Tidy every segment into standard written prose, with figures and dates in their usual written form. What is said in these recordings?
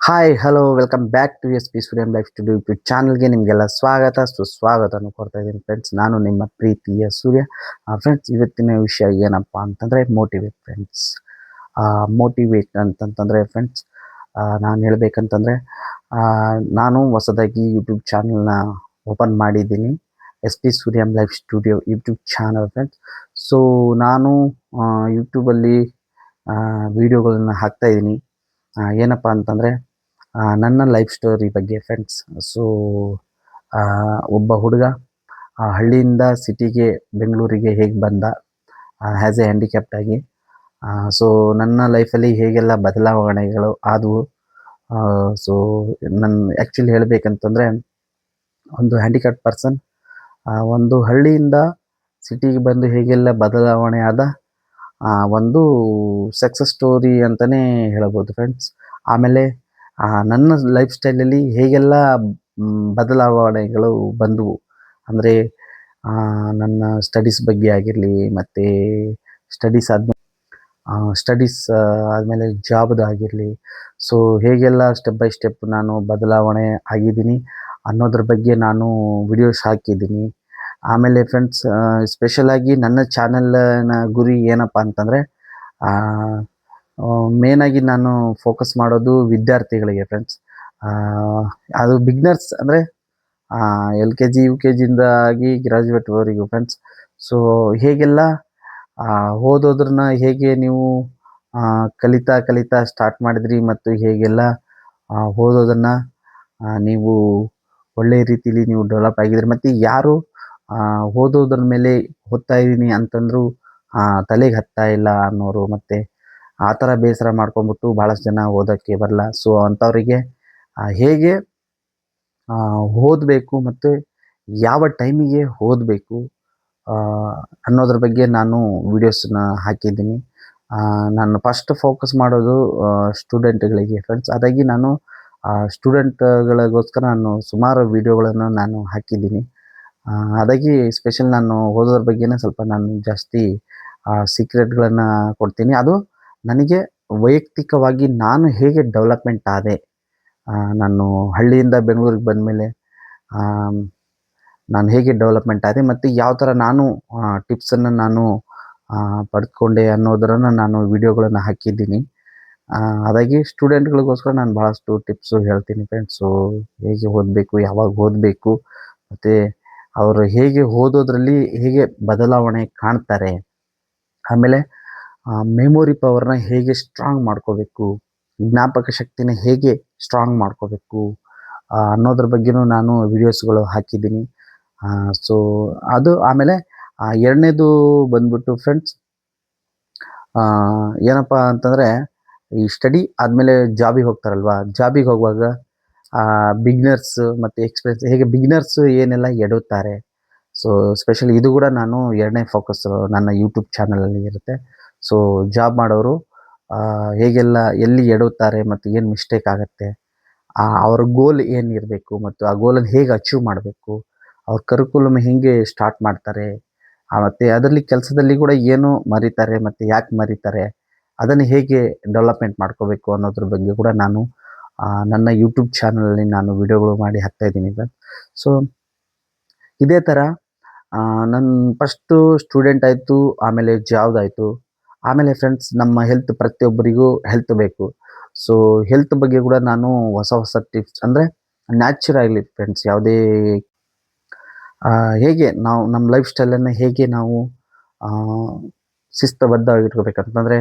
Hi hello welcome back to S P Suryam life studio YouTube ಚಾನಲ್ಗೆ ನಿಮಗೆಲ್ಲ ಸ್ವಾಗತ ಸುಸ್ವಾಗತನ ಕೊಡ್ತಾ ಇದ್ದೀನಿ ಫ್ರೆಂಡ್ಸ್. ನಾನು ನಿಮ್ಮ ಪ್ರೀತಿಯ ಸೂರ್ಯ. ಫ್ರೆಂಡ್ಸ್, ಇವತ್ತಿನ ವಿಷಯ ಏನಪ್ಪ ಅಂತಂದರೆ ಮೋಟಿವೇಟ್ ಫ್ರೆಂಡ್ಸ್. ಮೋಟಿವೇಟ್ ಅಂತಂತಂದರೆ ಫ್ರೆಂಡ್ಸ್, ನಾನು ಹೇಳಬೇಕಂತಂದರೆ ನಾನು ಹೊಸದಾಗಿ ಯೂಟ್ಯೂಬ್ ಚಾನಲ್ನ ಓಪನ್ ಮಾಡಿದ್ದೀನಿ, S P Suryam life studio YouTube channel friends. So ನಾನು ಯೂಟ್ಯೂಬಲ್ಲಿ ವೀಡಿಯೋಗಳನ್ನ ಹಾಕ್ತಾಯಿದ್ದೀನಿ. ಏನಪ್ಪ ಅಂತಂದರೆ ನನ್ನ ಲೈಫ್ ಸ್ಟೋರಿ ಬಗ್ಗೆ ಫ್ರೆಂಡ್ಸ್. ಸೊ ಒಬ್ಬ ಹುಡುಗ ಹಳ್ಳಿಯಿಂದ ಸಿಟಿಗೆ ಬೆಂಗಳೂರಿಗೆ ಹೇಗೆ ಬಂದ ಆ್ಯಸ್ ಎ ಹ್ಯಾಂಡಿಕ್ಯಾಪ್ಟ್ ಆಗಿ. ಸೊ ನನ್ನ ಲೈಫಲ್ಲಿ ಹೇಗೆಲ್ಲ ಬದಲಾವಣೆಗಳು ಆದವು. ಸೊ ನನ್ನ ಆ್ಯಕ್ಚುಲಿ ಹೇಳಬೇಕಂತಂದರೆ, ಒಂದು ಹ್ಯಾಂಡಿಕ್ಯಾಪ್ಟ್ ಪರ್ಸನ್ ಒಂದು ಹಳ್ಳಿಯಿಂದ ಸಿಟಿಗೆ ಬಂದು ಹೇಗೆಲ್ಲ ಬದಲಾವಣೆ ಆದ ಒಂದು ಸಕ್ಸಸ್ ಸ್ಟೋರಿ ಅಂತಲೇ ಹೇಳ್ಬೋದು ಫ್ರೆಂಡ್ಸ್. ಆಮೇಲೆ ನನ್ನ ಲೈಫ್ ಸ್ಟೈಲಲ್ಲಿ ಹೇಗೆಲ್ಲ ಬದಲಾವಣೆಗಳು ಬಂದವು ಅಂದರೆ, ನನ್ನ ಸ್ಟಡೀಸ್ ಬಗ್ಗೆ ಆಗಿರಲಿ, ಮತ್ತು ಸ್ಟಡೀಸ್ ಆದಮೇಲೆ ಜಾಬ್ದಾಗಿರಲಿ. ಸೊ ಹೇಗೆಲ್ಲ ಸ್ಟೆಪ್ ಬೈ ಸ್ಟೆಪ್ ನಾನು ಬದಲಾವಣೆ ಆಗಿದ್ದೀನಿ ಅನ್ನೋದ್ರ ಬಗ್ಗೆ ನಾನು ವಿಡಿಯೋಸ್ ಹಾಕಿದ್ದೀನಿ. ಆಮೇಲೆ ಫ್ರೆಂಡ್ಸ್, ಸ್ಪೆಷಲಾಗಿ ನನ್ನ ಚಾನಲ್ನ ಗುರಿ ಏನಪ್ಪ ಅಂತಂದರೆ, ಮೇನಾಗಿ ನಾನು ಫೋಕಸ್ ಮಾಡೋದು ವಿದ್ಯಾರ್ಥಿಗಳಿಗೆ ಫ್ರೆಂಡ್ಸ್. ಅದು ಬಿಗ್ನರ್ಸ್ ಅಂದರೆ L K G U K ಜಿಯಿಂದ ಆಗಿ ಗ್ರ್ಯಾಜುಯೇಟ್ವರೆಗೂ ಫ್ರೆಂಡ್ಸ್. ಸೊ ಹೇಗೆಲ್ಲ ಓದೋದ್ರನ್ನ ಹೇಗೆ ನೀವು ಕಲಿತಾ ಕಲಿತಾ ಸ್ಟಾರ್ಟ್ ಮಾಡಿದ್ರಿ, ಮತ್ತು ಹೇಗೆಲ್ಲ ಓದೋದನ್ನು ನೀವು ಒಳ್ಳೆಯ ರೀತಿಲಿ ನೀವು ಡೆವಲಪ್ ಆಗಿದ್ರಿ, ಮತ್ತು ಯಾರು ಓದೋದ್ರ ಮೇಲೆ ಓದ್ತಾ ಇದ್ದೀನಿ ಅಂತಂದರೂ ತಲೆಗೆ ಹತ್ತಾ ಇಲ್ಲ ಅನ್ನೋರು, ಮತ್ತು ಆ ಥರ ಬೇಸರ ಮಾಡ್ಕೊಂಬಿಟ್ಟು ಭಾಳಷ್ಟು ಜನ ಓದೋಕ್ಕೆ ಬರಲ್ಲ. ಸೊ ಅಂಥವರಿಗೆ ಹೇಗೆ ಓದಬೇಕು ಮತ್ತು ಯಾವ ಟೈಮಿಗೆ ಓದಬೇಕು ಅನ್ನೋದ್ರ ಬಗ್ಗೆ ನಾನು ವೀಡಿಯೋಸನ್ನ ಹಾಕಿದ್ದೀನಿ. ನಾನು ಫಸ್ಟ್ ಫೋಕಸ್ ಮಾಡೋದು ಸ್ಟೂಡೆಂಟ್ಗಳಿಗೆ ಫ್ರೆಂಡ್ಸ್. ಅದಾಗಿ ನಾನು ಸ್ಟೂಡೆಂಟ್ಗಳಿಗೋಸ್ಕರ ನಾನು ಸುಮಾರು ವೀಡಿಯೋಗಳನ್ನು ನಾನು ಹಾಕಿದ್ದೀನಿ. ಅದಾಗಿ ಸ್ಪೆಷಲ್ ನಾನು ಓದೋದ್ರ ಬಗ್ಗೆನೇ ಸ್ವಲ್ಪ ನಾನು ಜಾಸ್ತಿ ಸೀಕ್ರೆಟ್ಗಳನ್ನು ಕೊಡ್ತೀನಿ. ಅದು ನನಗೆ ವೈಯಕ್ತಿಕವಾಗಿ ನಾನು ಹೇಗೆ ಡೆವಲಪ್ಮೆಂಟ್ ಆದೆ, ನಾನು ಹಳ್ಳಿಯಿಂದ ಬೆಂಗಳೂರಿಗೆ ಬಂದಮೇಲೆ ನಾನು ಹೇಗೆ ಡೆವಲಪ್ಮೆಂಟ್ ಆದೆ, ಮತ್ತು ಯಾವ ಥರ ನಾನು ಟಿಪ್ಸನ್ನು ನಾನು ಪಡೆದುಕೊಂಡೆ ಅನ್ನೋದನ್ನು ನಾನು ವಿಡಿಯೋಗಳನ್ನು ಹಾಕಿದ್ದೀನಿ. ಅದಾಗಿ ಸ್ಟೂಡೆಂಟ್ಗಳಿಗೋಸ್ಕರ ನಾನು ಭಾಳಷ್ಟು ಟಿಪ್ಸು ಹೇಳ್ತೀನಿ ಫ್ರೆಂಡ್ಸು. ಹೇಗೆ ಓದಬೇಕು, ಯಾವಾಗ ಓದಬೇಕು, ಮತ್ತು ಅವರು ಹೇಗೆ ಓದೋದ್ರಲ್ಲಿ ಹೇಗೆ ಬದಲಾವಣೆ ಕಾಣ್ತಾರೆ, ಆಮೇಲೆ ಮೆಮೊರಿ ಪವರ್ನ ಹೇಗೆ ಸ್ಟ್ರಾಂಗ್ ಮಾಡ್ಕೋಬೇಕು, ಜ್ಞಾಪಕ ಶಕ್ತಿನ ಹೇಗೆ ಸ್ಟ್ರಾಂಗ್ ಮಾಡ್ಕೋಬೇಕು ಅನ್ನೋದ್ರ ಬಗ್ಗೆನೂ ನಾನು ವಿಡಿಯೋಸ್ಗಳು ಹಾಕಿದ್ದೀನಿ. ಸೊ ಅದು ಆಮೇಲೆ ಎರಡನೇದು ಬಂದ್ಬಿಟ್ಟು ಫ್ರೆಂಡ್ಸ್, ಏನಪ್ಪ ಅಂತಂದರೆ, ಈ ಸ್ಟಡಿ ಆದಮೇಲೆ ಜಾಬಿಗೆ ಹೋಗ್ತಾರಲ್ವ, ಜಾಬಿಗೆ ಹೋಗುವಾಗ ಬಿಗ್ನರ್ಸ್ ಮತ್ತು ಎಕ್ಸ್ಪೀರಿಯನ್ಸ್ ಹೇಗೆ ಬಿಗ್ನರ್ಸು ಏನೆಲ್ಲ ಎಡುತ್ತಾರೆ. ಸೊ ಸ್ಪೆಷಲಿ ಇದು ಕೂಡ ನಾನು ಎರಡನೇ ಫೋಕಸ್ಸು ನನ್ನ ಯೂಟ್ಯೂಬ್ ಚಾನಲಲ್ಲಿ ಇರುತ್ತೆ. ಸೊ ಜಾಬ್ ಮಾಡೋರು ಹೇಗೆಲ್ಲ ಎಲ್ಲಿ ಎಡುತ್ತಾರೆ ಮತ್ತು ಏನು ಮಿಸ್ಟೇಕ್ ಆಗುತ್ತೆ, ಅವ್ರ ಗೋಲ್ ಏನಿರಬೇಕು, ಮತ್ತು ಆ ಗೋಲನ್ನು ಹೇಗೆ ಅಚೀವ್ ಮಾಡಬೇಕು, ಅವ್ರ ಕರಿಕ್ಯುಲಮ್ ಹೇಗೆ ಸ್ಟಾರ್ಟ್ ಮಾಡ್ತಾರೆ, ಮತ್ತು ಅದರಲ್ಲಿ ಕೆಲಸದಲ್ಲಿ ಕೂಡ ಏನು ಮರೀತಾರೆ ಮತ್ತು ಯಾಕೆ ಮರೀತಾರೆ, ಅದನ್ನು ಹೇಗೆ ಡೆವಲಪ್ಮೆಂಟ್ ಮಾಡ್ಕೋಬೇಕು ಅನ್ನೋದ್ರ ಬಗ್ಗೆ ಕೂಡ ನಾನು ನನ್ನ ಯೂಟ್ಯೂಬ್ ಚಾನಲಲ್ಲಿ ನಾನು ವಿಡಿಯೋಗಳು ಮಾಡಿ ಹಾಕ್ತಾಯಿದ್ದೀನಿ ಸರ್. ಸೊ ಇದೇ ಥರ ನನ್ನ ಫಸ್ಟು ಸ್ಟೂಡೆಂಟ್ ಆಯಿತು, ಆಮೇಲೆ ಜಾಬ್ದಾಯಿತು, ಆಮೇಲೆ ಫ್ರೆಂಡ್ಸ್ ನಮ್ಮ ಹೆಲ್ತ್, ಪ್ರತಿಯೊಬ್ಬರಿಗೂ ಹೆಲ್ತ್ ಬೇಕು. ಸೊ ಹೆಲ್ತ್ ಬಗ್ಗೆ ಕೂಡ ನಾನು ಹೊಸ ಹೊಸ ಟಿಪ್ಸ್ ಅಂದರೆ ನ್ಯಾಚುರಲಿ ಫ್ರೆಂಡ್ಸ್, ಯಾವುದೇ ಹೇಗೆ ನಾವು ನಮ್ಮ ಲೈಫ್ ಸ್ಟೈಲನ್ನು ಹೇಗೆ ನಾವು ಶಿಸ್ತುಬದ್ಧವಾಗಿ ಇಟ್ಕೋಬೇಕಂತಂದರೆ,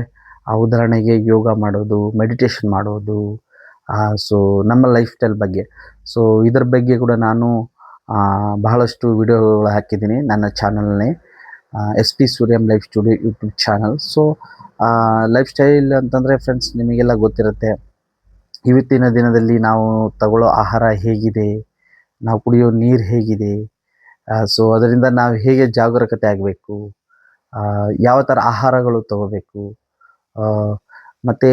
ಉದಾಹರಣೆಗೆ ಯೋಗ ಮಾಡೋದು, ಮೆಡಿಟೇಷನ್ ಮಾಡೋದು, ಸೊ ನಮ್ಮ ಲೈಫ್ ಸ್ಟೈಲ್ ಬಗ್ಗೆ. ಸೊ ಇದ್ರ ಬಗ್ಗೆ ಕೂಡ ನಾನು ಬಹಳಷ್ಟು ವಿಡಿಯೋಗಳು ಹಾಕಿದ್ದೀನಿ ನನ್ನ ಚಾನಲ್ನೇ, S P Suryam life studio YouTube channel. So life style ಅಂತಂದರೆ ಫ್ರೆಂಡ್ಸ್, ನಿಮಗೆಲ್ಲ ಗೊತ್ತಿರುತ್ತೆ, ಇವತ್ತಿನ ದಿನದಲ್ಲಿ ನಾವು ತಗೊಳ್ಳೋ ಆಹಾರ ಹೇಗಿದೆ, ನಾವು ಕುಡಿಯೋ ನೀರು ಹೇಗಿದೆ, ಸೊ ಅದರಿಂದ ನಾವು ಹೇಗೆ ಜಾಗರೂಕತೆ ಆಗಬೇಕು, ಯಾವ ಥರ ಆಹಾರಗಳು ತಗೋಬೇಕು, ಮತ್ತು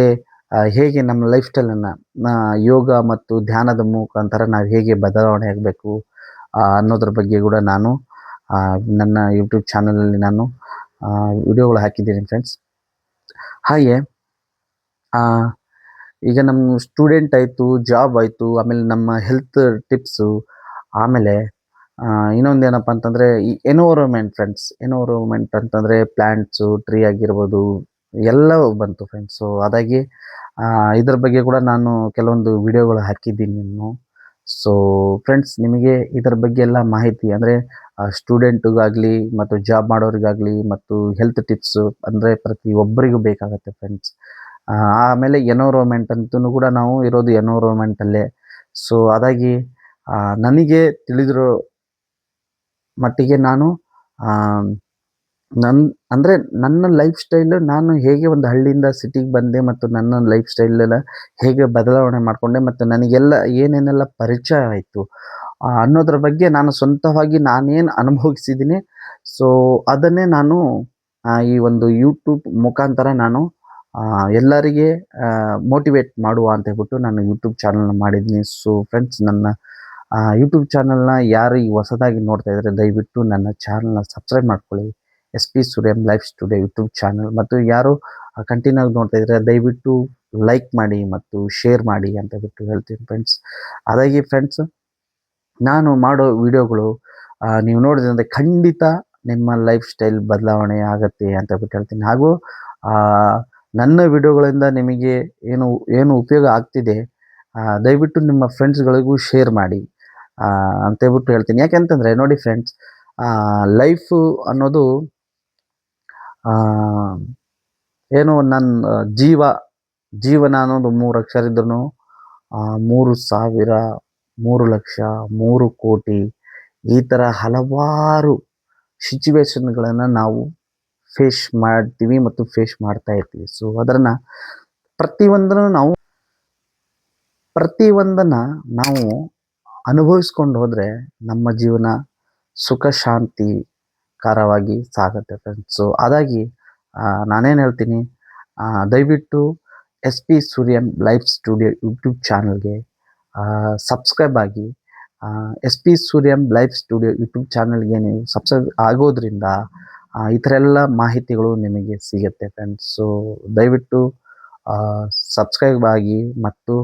ಹೇಗೆ ನಮ್ಮ ಲೈಫ್ ಸ್ಟೈಲನ್ನು ಯೋಗ ಮತ್ತು ಧ್ಯಾನದ ಮುಖಾಂತರ ನಾವು ಹೇಗೆ ಬದಲಾವಣೆ ಆಗಬೇಕು ಅನ್ನೋದ್ರ ಬಗ್ಗೆ ಕೂಡ ನಾನು ನನ್ನ ಯೂಟ್ಯೂಬ್ ಚಾನಲಲ್ಲಿ ನಾನು ವಿಡಿಯೋಗಳು ಹಾಕಿದ್ದೀನಿ ಫ್ರೆಂಡ್ಸ್. ಹಾಗೆ ಈಗ ನಮ್ಮ ಸ್ಟೂಡೆಂಟ್ ಆಯಿತು, ಜಾಬ್ ಆಯಿತು, ಆಮೇಲೆ ನಮ್ಮ ಹೆಲ್ತ್ ಟಿಪ್ಸು, ಆಮೇಲೆ ಇನ್ನೊಂದೇನಪ್ಪ ಅಂತಂದರೆ ಈ ಎನ್ವೈರನ್ಮೆಂಟ್ ಫ್ರೆಂಡ್ಸ್. ಎನ್ವೈರನ್ಮೆಂಟ್ ಅಂತಂದರೆ ಪ್ಲ್ಯಾಂಟ್ಸು, ಟ್ರೀ ಆಗಿರ್ಬೋದು, ಎಲ್ಲವೂ ಬಂತು ಫ್ರೆಂಡ್ಸ್. ಸೊ ಅದಾಗಿ ಇದ್ರ ಬಗ್ಗೆ ಕೂಡ ನಾನು ಕೆಲವೊಂದು ವಿಡಿಯೋಗಳು ಹಾಕಿದ್ದೀನಿ ಇನ್ನು. ಸೊ ಫ್ರೆಂಡ್ಸ್, ನಿಮಗೆ ಇದರ ಬಗ್ಗೆ ಎಲ್ಲ ಮಾಹಿತಿ ಅಂದರೆ ಸ್ಟೂಡೆಂಟಿಗಾಗಲಿ ಮತ್ತು ಜಾಬ್ ಮಾಡೋರಿಗಾಗಲಿ ಮತ್ತು ಹೆಲ್ತ್ ಟಿಪ್ಸು ಅಂದರೆ ಪ್ರತಿಯೊಬ್ಬರಿಗೂ ಬೇಕಾಗುತ್ತೆ ಫ್ರೆಂಡ್ಸ್. ಆಮೇಲೆ ಎನ್ವೈರನ್ಮೆಂಟ್ ಅಂತೂ ಕೂಡ ನಾವು ಇರೋದು ಎನ್ವೈರನ್ಮೆಂಟಲ್ಲೇ. ಸೊ ಅದಾಗಿ ನನಗೆ ತಿಳಿದಿರೋ ಮಟ್ಟಿಗೆ ನಾನು ನನ್ನ ಅಂದರೆ ನನ್ನ ಲೈಫ್ ಸ್ಟೈಲು, ನಾನು ಹೇಗೆ ಒಂದು ಹಳ್ಳಿಯಿಂದ ಸಿಟಿಗೆ ಬಂದೆ ಮತ್ತು ನನ್ನ ಲೈಫ್ ಸ್ಟೈಲೆಲ್ಲ ಹೇಗೆ ಬದಲಾವಣೆ ಮಾಡಿಕೊಂಡೆ ಮತ್ತು ನನಗೆಲ್ಲ ಏನೇನೆಲ್ಲ ಪರಿಚಯ ಆಯಿತು ಅನ್ನೋದ್ರ ಬಗ್ಗೆ ನಾನು ಸ್ವಂತವಾಗಿ ನಾನೇನು ಅನುಭವಿಸಿದ್ದೀನಿ. ಸೊ ಅದನ್ನೇ ನಾನು ಈ ಒಂದು ಯೂಟ್ಯೂಬ್ ಮುಖಾಂತರ ನಾನು ಎಲ್ಲರಿಗೆ ಮೋಟಿವೇಟ್ ಮಾಡುವ ಅಂತ ಹೇಳ್ಬಿಟ್ಟು ನಾನು ಯೂಟ್ಯೂಬ್ ಚಾನಲ್ನ ಮಾಡಿದ್ದೀನಿ. ಸೊ ಫ್ರೆಂಡ್ಸ್, ನನ್ನ ಯೂಟ್ಯೂಬ್ ಚಾನಲ್ನ ಯಾರು ಈಗ ಹೊಸದಾಗಿ ನೋಡ್ತಾ ಇದ್ದಾರೆ ದಯವಿಟ್ಟು ನನ್ನ ಚಾನಲ್ನ ಸಬ್ಸ್ಕ್ರೈಬ್ ಮಾಡ್ಕೊಳ್ಳಿ. S P Suryam life studio YouTube channel. ಮತ್ತು ಯಾರು ಕಂಟಿನ್ಯೂ ಆಗಿ ನೋಡ್ತಾ ಇದ್ದಾರೆ ದಯವಿಟ್ಟು ಲೈಕ್ ಮಾಡಿ ಮತ್ತು ಶೇರ್ ಮಾಡಿ ಅಂತ ಬಿಟ್ಟು ಹೇಳ್ತೀನಿ ಫ್ರೆಂಡ್ಸ್. ಅದಾಗಿ ಫ್ರೆಂಡ್ಸ್, ನಾನು ಮಾಡೋ ವಿಡಿಯೋಗಳು ನೀವು ನೋಡಿದ್ರೆ ಖಂಡಿತ ನಿಮ್ಮ ಲೈಫ್ ಸ್ಟೈಲ್ ಬದಲಾವಣೆ ಆಗುತ್ತೆ ಅಂತ ಬಿಟ್ಟು ಹೇಳ್ತೀನಿ. ಹಾಗೂ ನನ್ನ ವಿಡಿಯೋಗಳಿಂದ ನಿಮಗೆ ಏನು ಏನು ಉಪಯೋಗ ಆಗ್ತಿದೆ ದಯವಿಟ್ಟು ನಿಮ್ಮ ಫ್ರೆಂಡ್ಸ್ಗಳಿಗೂ ಶೇರ್ ಮಾಡಿ ಅಂತೇಳ್ಬಿಟ್ಟು ಹೇಳ್ತೀನಿ. ಯಾಕೆಂತಂದರೆ ನೋಡಿ ಫ್ರೆಂಡ್ಸ್, ಲೈಫು ಅನ್ನೋದು ಏನು ನನ್ನ ಜೀವನ ಅನ್ನೋದು 3 ಅಕ್ಷರ ಇದ್ರೂ 3,000, 3,00,000, 3,00,00,000 ಈ ಥರ ಹಲವಾರು ಸಿಚುವೇಶನ್ಗಳನ್ನು ನಾವು ಫೇಸ್ ಮಾಡ್ತೀವಿ ಮತ್ತು ಫೇಸ್ ಮಾಡ್ತಾ ಇರ್ತೀವಿ. ಸೊ ಅದನ್ನು ಪ್ರತಿಯೊಂದನ್ನು ನಾವು ಅನುಭವಿಸ್ಕೊಂಡು ಹೋದರೆ ನಮ್ಮ ಜೀವನ ಸುಖ ಶಾಂತಿಕರವಾಗಿ ಸಾಗುತ್ತೆ ಫ್ರೆಂಡ್ಸ್. ಸೊ ಅದಾಗಿ ನಾನೇನು ಹೇಳ್ತೀನಿ, ದಯವಿಟ್ಟು S P Suryam life studio YouTube ಚಾನಲ್ಗೆ ಸಬ್ಸ್ಕ್ರೈಬ್ ಆಗಿ. S P Suryam life studio YouTube ಚಾನಲ್ಗೆ ನೀವು ಸಬ್ಸ್ಕ್ರೈಬ್ ಆಗೋದ್ರಿಂದ ಈ ಥರ ಎಲ್ಲ ಮಾಹಿತಿಗಳು ನಿಮಗೆ ಸಿಗುತ್ತೆ ಫ್ರೆಂಡ್ಸ್. ಸೊ ದಯವಿಟ್ಟು ಸಬ್ಸ್ಕ್ರೈಬ್ ಆಗಿ ಮತ್ತು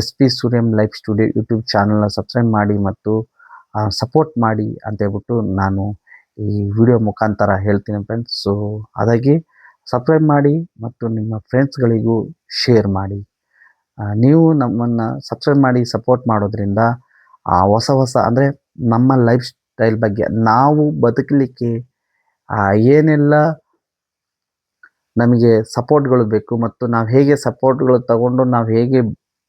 S P Suryam life studio YouTube ಚಾನಲ್ನ ಸಬ್ಸ್ಕ್ರೈಬ್ ಮಾಡಿ ಮತ್ತು ಸಪೋರ್ಟ್ ಮಾಡಿ ಅಂತೇಳ್ಬಿಟ್ಟು ನಾನು ಈ ವಿಡಿಯೋ ಮುಖಾಂತರ ಹೇಳ್ತೀನಿ ಫ್ರೆಂಡ್ಸ್. ಸೊ ಅದಾಗಿ ಸಬ್ಸ್ಕ್ರೈಬ್ ಮಾಡಿ ಮತ್ತು ನಿಮ್ಮ ಫ್ರೆಂಡ್ಸ್ಗಳಿಗೂ ಶೇರ್ ಮಾಡಿ. ನೀವು ನಮ್ಮನ್ನು ಸಬ್ಸ್ಕ್ರೈಬ್ ಮಾಡಿ ಸಪೋರ್ಟ್ ಮಾಡೋದ್ರಿಂದ ಹೊಸ ಅಂದರೆ ನಮ್ಮ ಲೈಫ್ ಸ್ಟೈಲ್ ಬಗ್ಗೆ, ನಾವು ಬದುಕಲಿಕ್ಕೆ ಏನೆಲ್ಲ ನಮಗೆ ಸಪೋರ್ಟ್ಗಳು ಬೇಕು ಮತ್ತು ನಾವು ಹೇಗೆ ಸಪೋರ್ಟ್ಗಳು ತಗೊಂಡು ನಾವು ಹೇಗೆ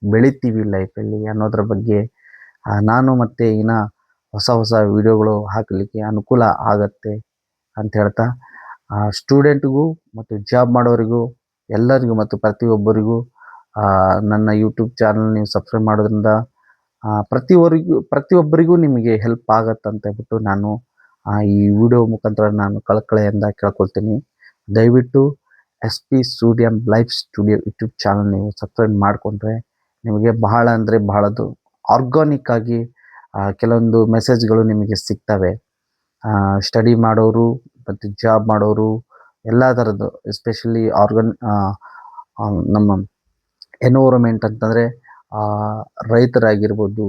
ಬೆಳಿತೀವಿ ಲೈಫಲ್ಲಿ ಅನ್ನೋದ್ರ ಬಗ್ಗೆ ನಾನು ಮತ್ತೆ ಇನ್ನು ಹೊಸ ವಿಡಿಯೋಗಳು ಹಾಕಲಿಕ್ಕೆ ಅನುಕೂಲ ಆಗತ್ತೆ ಅಂತ ಹೇಳ್ತಾ, ಸ್ಟೂಡೆಂಟ್ಗೂ ಮತ್ತು ಜಾಬ್ ಮಾಡೋರಿಗೂ ಎಲ್ಲರಿಗೂ ಮತ್ತು ಪ್ರತಿಯೊಬ್ಬರಿಗೂ ನನ್ನ ಯೂಟ್ಯೂಬ್ ಚಾನಲ್ ನೀವು ಸಬ್ಸ್ಕ್ರೈಬ್ ಮಾಡೋದ್ರಿಂದ ಪ್ರತಿಯೊಬ್ಬರಿಗೂ ನಿಮಗೆ ಹೆಲ್ಪ್ ಆಗತ್ತಂತ ಹೇಳ್ಬಿಟ್ಟು ನಾನು ಈ ವಿಡಿಯೋ ಮುಖಾಂತರ ನಾನು ಕಳಕಳಿಯಿಂದ ಕೇಳ್ಕೊಳ್ತೀನಿ. ದಯವಿಟ್ಟು S P Suryam life studio YouTube channel ನೀವು ಸಬ್ಸ್ಕ್ರೈಬ್ ಮಾಡಿಕೊಂಡ್ರೆ ನಿಮಗೆ ಬಹಳ ಅಂದರೆ ಬಹಳದು ಆರ್ಗಾನಿಕ್ ಆಗಿ ಕೆಲವೊಂದು ಮೆಸೇಜ್ಗಳು ನಿಮಗೆ ಸಿಗ್ತವೆ. ಸ್ಟಡಿ ಮಾಡೋರು ಮತ್ತು ಜಾಬ್ ಮಾಡೋರು ಎಲ್ಲ ಥರದ್ದು, ಎಸ್ಪೆಷಲಿ ನಮ್ಮ ಎನ್ವೈರನ್ಮೆಂಟ್ ಅಂತಂದರೆ ರೈತರಾಗಿರ್ಬೋದು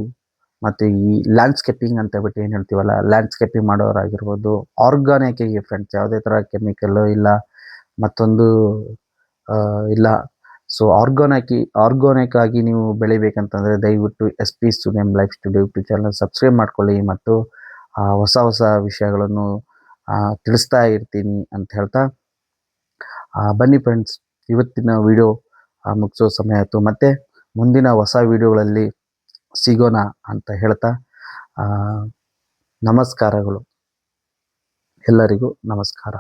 ಮತ್ತು ಈ ಲ್ಯಾಂಡ್ಸ್ಕೇಪಿಂಗ್ ಅಂತ ಹೇಳ್ಬಿಟ್ಟು ಏನು ಹೇಳ್ತೀವಲ್ಲ, ಲ್ಯಾಂಡ್ಸ್ಕೇಪಿಂಗ್ ಮಾಡೋರಾಗಿರ್ಬೋದು, ಆರ್ಗಾನಿಕ್ ಆಗಿ ಫ್ರೆಂಡ್ಸ್, ಯಾವುದೇ ಥರ ಕೆಮಿಕಲ್ಲು ಇಲ್ಲ ಮತ್ತೊಂದು ಇಲ್ಲ. ಸೊ ಆರ್ಗಾನಿಕ್ ಆಗಿ ನೀವು ಬೆಳಿಬೇಕಂತಂದರೆ ದಯವಿಟ್ಟು S P Suryam life studio YouTube channel subscribe ಮಾಡ್ಕೊಳ್ಳಿ ಮತ್ತು ಹೊಸ ವಿಷಯಗಳನ್ನು ತಿಳಿಸ್ತಾ ಇರ್ತೀನಿ ಅಂತ ಹೇಳ್ತಾ, ಬನ್ನಿ ಫ್ರೆಂಡ್ಸ್, ಇವತ್ತಿನ ವಿಡಿಯೋ ಮುಗಿಸೋ ಸಮಯ ಆಯಿತು. ಮತ್ತು ಮುಂದಿನ ಹೊಸ ವಿಡಿಯೋಗಳಲ್ಲಿ ಸಿಗೋಣ ಅಂತ ಹೇಳ್ತಾ ನಮಸ್ಕಾರಗಳು, ಎಲ್ಲರಿಗೂ ನಮಸ್ಕಾರ.